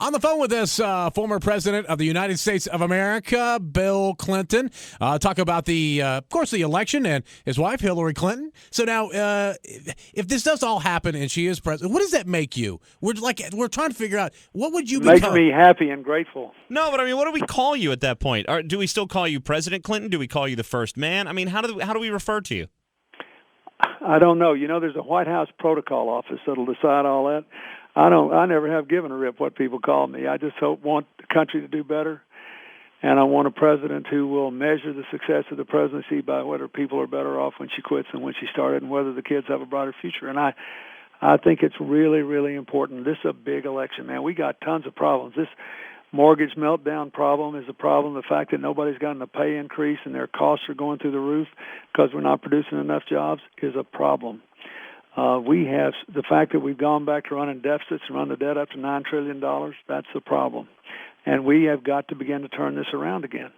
On the phone with us, former president of the United States of America, Bill Clinton. Talk about of course, the election and his wife, Hillary Clinton. So now, if this does all happen and she is president, what does that make you? We're trying to figure out, what would you become? Makes me happy and grateful. No, but I mean, what do we call you at that point? Do we still call you President Clinton? Do we call you the first man? I mean, how do we refer to you? I don't know. You know, there's a White House protocol office that'll decide all that. I never have given a rip what people call me. I just want the country to do better, and I want a president who will measure the success of the presidency by whether people are better off when she quits than when she started, and whether the kids have a brighter future. And I think it's really, really important. This is a big election, man. We got tons of problems. This mortgage meltdown problem is a problem. The fact that nobody's gotten a pay increase and their costs are going through the roof because we're not producing enough jobs is a problem. We have the fact that we've gone back to running deficits and run the debt up to $9 trillion. That's the problem. And we have got to begin to turn this around again.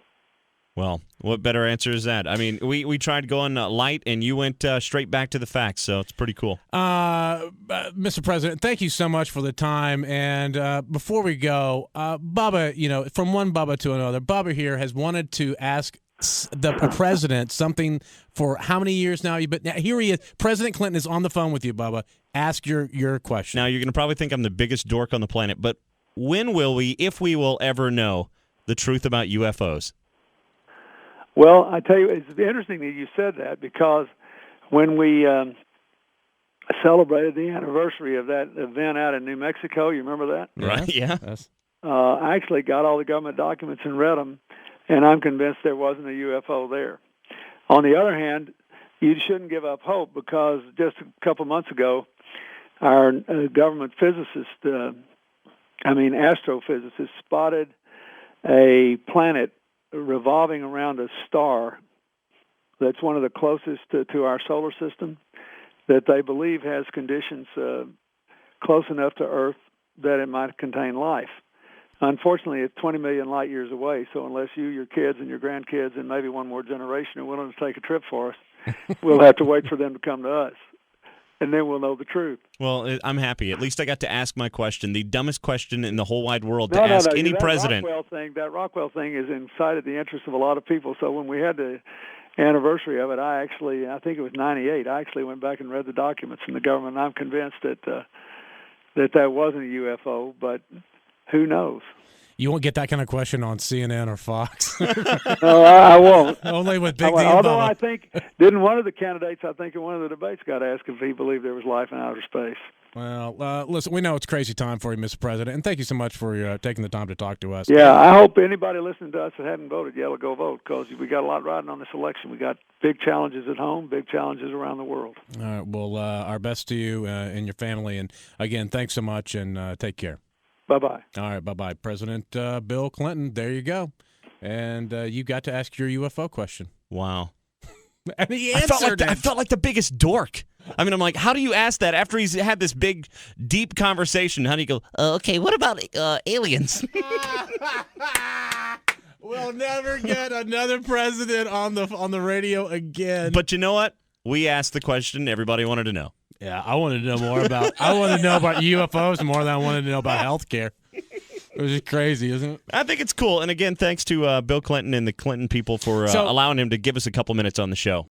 Well, what better answer is that? I mean, we tried going light, and you went straight back to the facts, so it's pretty cool. Mr. President, thank you so much for the time. And before we go, Bubba, from one Bubba to another, Bubba here has wanted to ask the president something for how many years now? But here he is. President Clinton is on the phone with you, Bubba. Ask your question. Now, you're going to probably think I'm the biggest dork on the planet, but when will we, if we will ever know the truth about UFOs? Well, I tell you, it's interesting that you said that, because when we celebrated the anniversary of that event out in New Mexico, you remember that? Right, yeah. Yes. I actually got all the government documents and read them, and I'm convinced there wasn't a UFO there. On the other hand, you shouldn't give up hope, because just a couple months ago, our government astrophysicist spotted a planet revolving around a star that's one of the closest to our solar system, that they believe has conditions close enough to Earth that it might contain life. Unfortunately, it's 20 million light years away, so unless you, your kids, and your grandkids, and maybe one more generation are willing to take a trip for us, we'll have to wait for them to come to us, and then we'll know the truth. Well, I'm happy. At least I got to ask my question, the dumbest question in the whole wide world to ask any president. That Roswell thing is incited the interest of a lot of people, so when we had the anniversary of it, I think it was 98, I actually went back and read the documents from the government, and I'm convinced that that wasn't a UFO, but who knows? You won't get that kind of question on CNN or Fox. No, I won't. Only with Big D Bubba. Although I think, didn't one of the candidates, I think in one of the debates, got asked if he believed there was life in outer space. Well, listen, we know it's a crazy time for you, Mr. President, and thank you so much for taking the time to talk to us. Yeah, I hope anybody listening to us that hadn't voted yet will go vote, because we got a lot riding on this election. We got big challenges at home, big challenges around the world. All right, well, our best to you and your family, and again, thanks so much, and take care. Bye-bye. All right, bye-bye. President Bill Clinton, there you go. And you got to ask your UFO question. Wow. And he answered I felt like the biggest dork. I mean, I'm like, how do you ask that after he's had this big, deep conversation? How do you go, okay, what about aliens? We'll never get another president on the radio again. But you know what? We asked the question everybody wanted to know. Yeah, I wanted to know more about UFOs more than I wanted to know about healthcare. It was just crazy, isn't it? I think it's cool. And again, thanks to Bill Clinton and the Clinton people for allowing him to give us a couple minutes on the show.